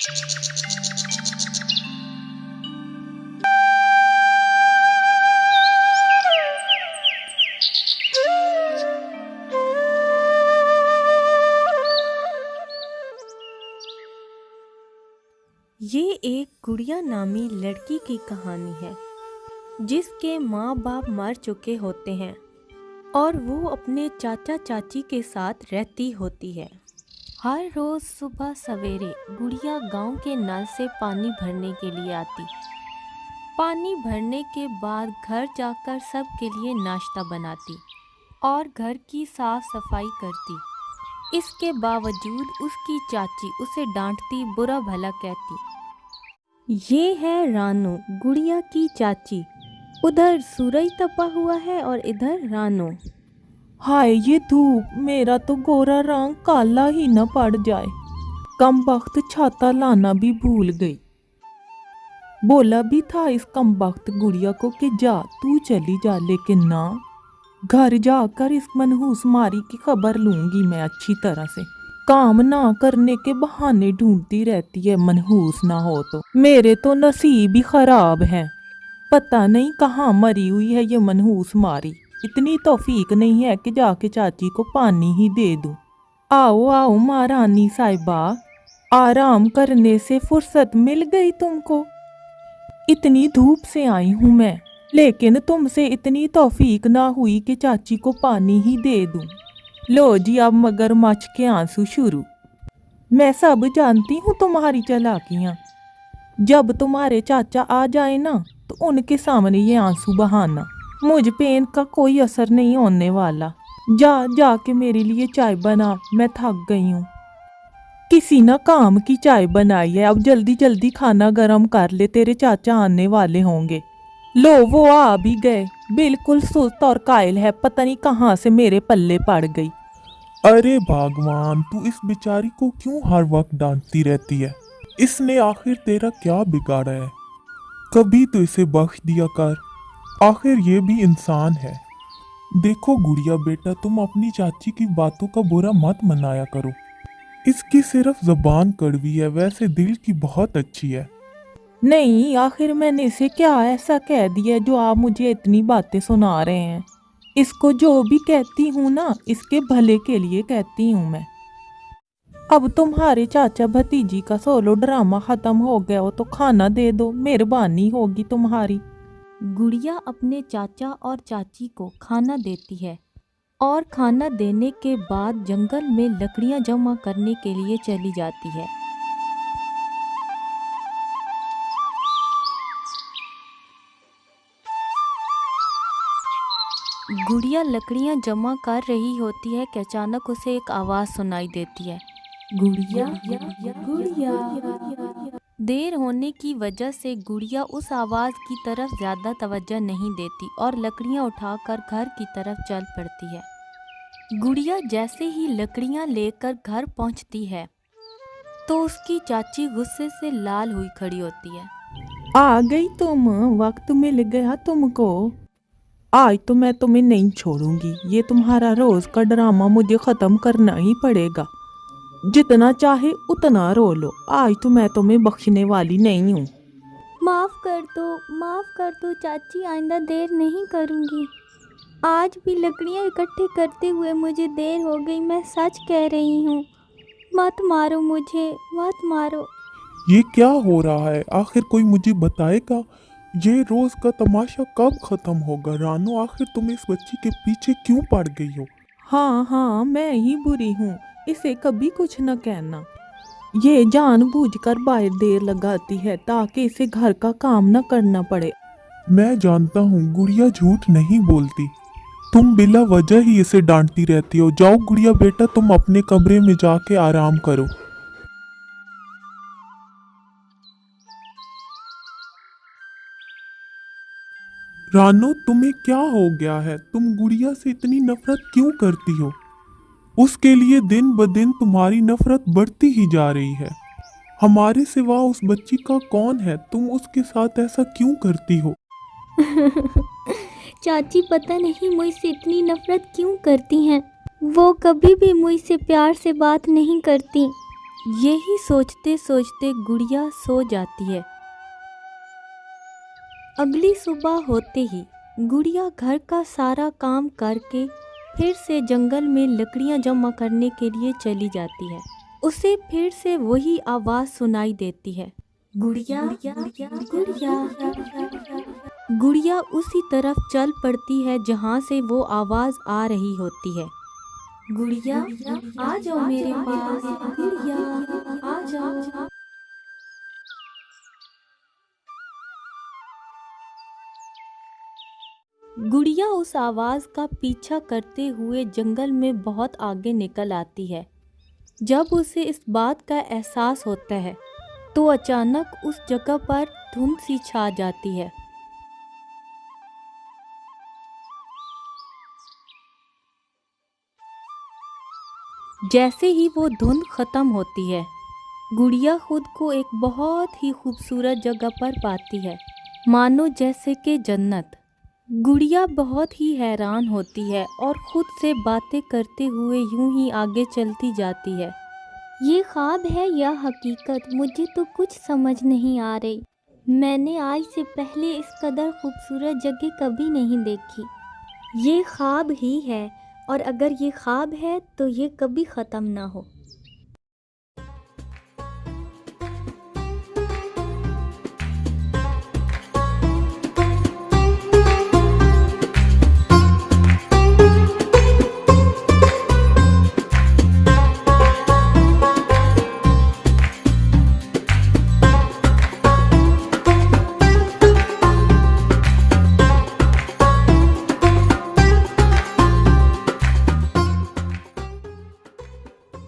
ये एक गुड़िया नामी लड़की की कहानी है जिसके माँ बाप मर चुके होते हैं और वो अपने चाचा चाची के साथ रहती होती है। हर रोज़ सुबह सवेरे गुड़िया गांव के नल से पानी भरने के लिए आती। पानी भरने के बाद घर जाकर सबके लिए नाश्ता बनाती और घर की साफ सफाई करती। इसके बावजूद उसकी चाची उसे डांटती, बुरा भला कहती। ये है रानो, गुड़िया की चाची। उधर सूरज तपा हुआ है और इधर रानो। हाय ये धूप, मेरा तो गोरा रंग काला ही न पड़ जाए। कम वक्त छाता लाना भी भूल गई। बोला भी था इस कम वक्त गुड़िया को कि जा तू चली जा, लेकिन ना, घर जाकर इस मनहूस मारी की खबर लूंगी मैं अच्छी तरह से। काम ना करने के बहाने ढूंढती रहती है, मनहूस ना हो तो। मेरे तो नसीब ही खराब है, पता नहीं कहाँ मरी हुई है ये मनहूस मारी। इतनी तौफीक नहीं है कि जाके चाची को पानी ही दे दूं। आओ आओ महारानी साहिबा, आराम करने से फुर्सत मिल गई तुमको। इतनी धूप से आई हूँ मैं, लेकिन तुमसे इतनी तौफीक ना हुई कि चाची को पानी ही दे दूं। लो जी अब मगरमच्छ के आंसू शुरू। मैं सब जानती हूँ तुम्हारी चालाकियाँ। जब तुम्हारे चाचा आ जाए ना तो उनके सामने ये आंसू बहाना। मुझ पे इनका कोई असर नहीं होने वाला। जा के मेरे लिए चाय बना, मैं थक गई हूँ। किसी ना काम की चाय बनाई है, अब जल्दी जल्दी खाना गरम कर ले, तेरे चाचा आने वाले होंगे। लो वो आ भी गए। बिल्कुल सुस्त और कायल है, पता नहीं कहाँ से मेरे पल्ले पड़ गई। अरे भगवान, तू इस बेचारी को क्यों हर वक्त डांटती रहती है? इसने आखिर तेरा क्या बिगाड़ा है? कभी तो इसे बख्श दिया कर, आखिर ये भी इंसान है। देखो गुड़िया बेटा, तुम अपनी चाची की बातों का बुरा मत मनाया करो। इसकी सिर्फ जबान कड़वी है, वैसे दिल की बहुत अच्छी है। नहीं, आखिर मैंने इसे क्या ऐसा कह दिया जो आप मुझे इतनी बातें सुना रहे हैं? इसको जो भी कहती हूँ ना, इसके भले के लिए कहती हूँ मैं। अब तुम्हारे चाचा भतीजी का सोलो ड्रामा खत्म हो गया हो तो खाना दे दो, मेहरबानी होगी तुम्हारी। गुड़िया अपने चाचा और चाची को खाना देती है और खाना देने के बाद जंगल में लकड़ियां जमा करने के लिए चली जाती है। गुड़िया लकड़ियां जमा कर रही होती है कि अचानक उसे एक आवाज़ सुनाई देती है, गुड़िया गुड़िया। देर होने की वजह से गुड़िया उस आवाज़ की तरफ ज़्यादा तवज्जो नहीं देती और लकड़ियां उठाकर घर की तरफ चल पड़ती है। गुड़िया जैसे ही लकड़ियां लेकर घर पहुंचती है तो उसकी चाची गुस्से से लाल हुई खड़ी होती है। आ गई तुम, वक्त मिल गया तुमको। आज तो मैं तुम्हें नहीं छोड़ूंगी। ये तुम्हारा रोज का ड्रामा मुझे खत्म करना ही पड़ेगा। जितना चाहे उतना रो लो, आज तो मैं तुम्हें बख्शने वाली नहीं हूँ। माफ़ कर दो चाची, आइंदा देर नहीं करूँगी। आज भी लकड़ियाँ इकट्ठे करते हुए मुझे देर हो गई, मैं सच कह रही हूँ। मत मारो मुझे, मत मारो। ये क्या हो रहा है? आखिर कोई मुझे बताएगा ये रोज का तमाशा कब खत्म होगा? रानू, आखिर तुम इस बच्ची के पीछे क्यों पड़ गई हो? हाँ, मैं ही बुरी हूँ, इसे कभी कुछ न कहना। ये जानबूझकर बाहर देर लगाती है ताकि इसे घर का काम न करना पड़े। मैं जानता हूँ गुड़िया झूठ नहीं बोलती। तुम बिला वजह ही इसे डांटती रहती हो। जाओ गुड़िया बेटा, तुम अपने कमरे में जाके आराम करो। रानो, तुम्हें क्या हो गया है? तुम गुड़िया से इतनी नफरत क्यों करती हो? उसके लिए दिन ब दिन तुम्हारी नफरत बढ़ती ही जा रही है। हमारे सिवा उस बच्ची का कौन है? तुम उसके साथ ऐसा क्यों करती हो? चाची पता नहीं मुझसे इतनी नफरत क्यों करती हैं। वो कभी भी मुझसे प्यार से बात नहीं करती। यही सोचते सोचते गुड़िया सो जाती है। अगली सुबह होते ही गुड़िया घर का सारा काम करके फिर से जंगल में लकड़ियां जमा करने के लिए चली जाती है। उसे फिर से वही आवाज सुनाई देती है, गुड़िया गुड़िया। गुड़िया उसी तरफ चल पड़ती है जहाँ से वो आवाज आ रही होती है। गुड़िया आ जाओ मेरे पास, गुड़िया आ जाओ। गुड़िया उस आवाज का पीछा करते हुए जंगल में बहुत आगे निकल आती है। जब उसे इस बात का एहसास होता है तो अचानक उस जगह पर धुंध सी छा जाती है। जैसे ही वो धुंध खत्म होती है, गुड़िया खुद को एक बहुत ही खूबसूरत जगह पर पाती है, मानो जैसे कि जन्नत। गुड़िया बहुत ही हैरान होती है और खुद से बातें करते हुए यूं ही आगे चलती जाती है। ये ख्वाब है या हकीकत, मुझे तो कुछ समझ नहीं आ रही। मैंने आज से पहले इस कदर खूबसूरत जगह कभी नहीं देखी। ये ख्वाब ही है, और अगर ये ख्वाब है तो ये कभी ख़त्म ना हो।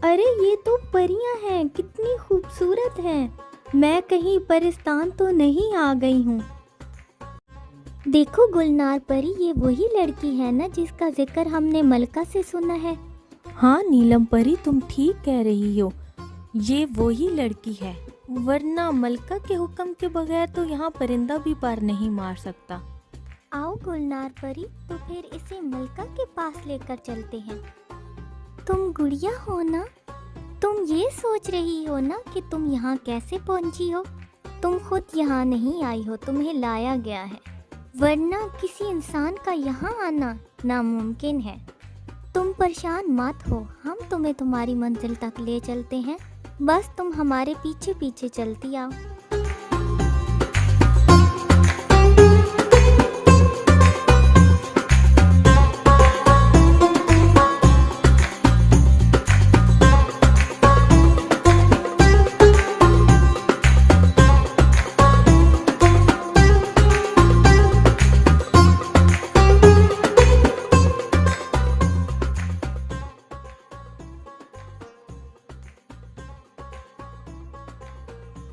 अरे ये तो परियां हैं, कितनी खूबसूरत हैं। मैं कहीं परिस्तान तो नहीं आ गई हूँ। देखो गुलनार परी, ये वही लड़की है ना जिसका जिक्र हमने मलका से सुना है। हाँ नीलम परी, तुम ठीक कह रही हो, ये वही लड़की है, वरना मलका के हुक्म के बगैर तो यहाँ परिंदा भी पर नहीं मार सकता। आओ गुलनार परी, तो फिर इसे मलका के पास लेकर चलते हैं। तुम गुड़िया हो ना? तुम ये सोच रही हो ना कि तुम यहाँ कैसे पहुँची हो? तुम खुद यहाँ नहीं आई हो, तुम्हें लाया गया है, वरना किसी इंसान का यहाँ आना नामुमकिन है। तुम परेशान मत हो, हम तुम्हें तुम्हारी मंजिल तक ले चलते हैं, बस तुम हमारे पीछे पीछे चलती आओ।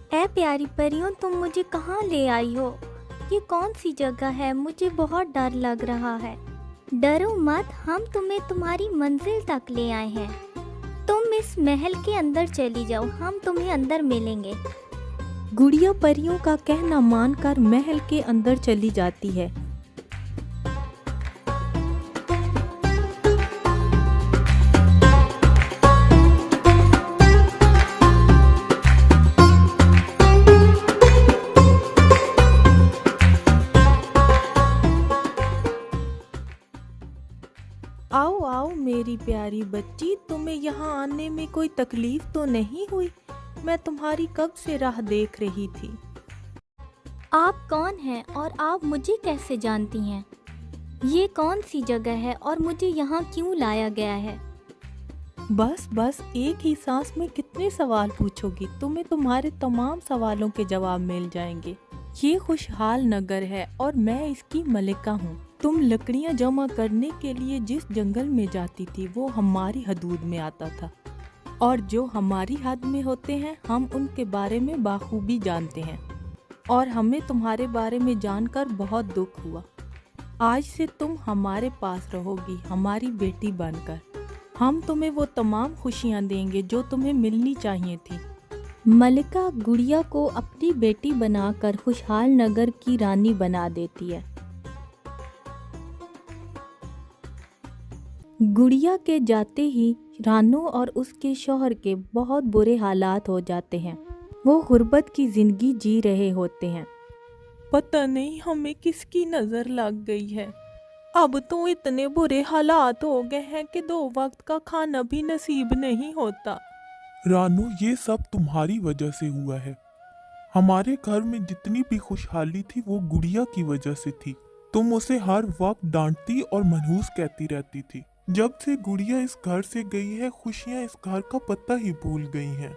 ऐ प्यारी परियों, तुम मुझे कहाँ ले आई हो? ये कौन सी जगह है? मुझे बहुत डर लग रहा है। डरो मत, हम तुम्हें तुम्हारी मंजिल तक ले आए हैं। तुम इस महल के अंदर चली जाओ, हम तुम्हें अंदर मिलेंगे। गुड़िया परियों का कहना मानकर महल के अंदर चली जाती है। आओ आओ मेरी प्यारी बच्ची, तुम्हें यहाँ आने में कोई तकलीफ तो नहीं हुई? मैं तुम्हारी कब से राह देख रही थी। आप कौन हैं और आप मुझे कैसे जानती हैं? ये कौन सी जगह है और मुझे यहाँ क्यों लाया गया है? बस बस, एक ही सांस में कितने सवाल पूछोगी, तुम्हें तुम्हारे तमाम सवालों के जवाब मिल जाएंगे। ये खुशहाल नगर है और मैं इसकी मलिका हूँ। तुम लकड़ियाँ जमा करने के लिए जिस जंगल में जाती थी वो हमारी हदूद में आता था, और जो हमारी हद में होते हैं हम उनके बारे में बाखूबी जानते हैं, और हमें तुम्हारे बारे में जानकर बहुत दुख हुआ। आज से तुम हमारे पास रहोगी, हमारी बेटी बनकर। हम तुम्हें वो तमाम खुशियाँ देंगे जो तुम्हें मिलनी चाहिए थी। मलिका गुड़िया को अपनी बेटी बनाकर खुशहाल नगर की रानी बना देती है। गुड़िया के जाते ही रानू और उसके शौहर के बहुत बुरे हालात हो जाते हैं। वो गुर्बत की जिंदगी जी रहे होते हैं। पता नहीं हमें किसकी नज़र लग गई है। अब तो इतने बुरे हालात हो गए हैं कि 2 वक्त का खाना भी नसीब नहीं होता। रानू, ये सब तुम्हारी वजह से हुआ है। हमारे घर में जितनी भी खुशहाली थी वो गुड़िया की वजह से थी। तुम उसे हर वक्त डांटती और मनहूस कहती रहती थी। जब से गुड़िया इस घर से गई है, खुशियां इस घर का पता ही भूल गई हैं।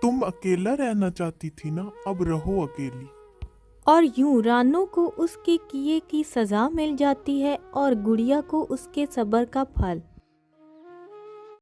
तुम अकेला रहना चाहती थी ना, अब रहो अकेली। और यूं रानू को उसके किए की सज़ा मिल जाती है और गुड़िया को उसके सब्र का फल।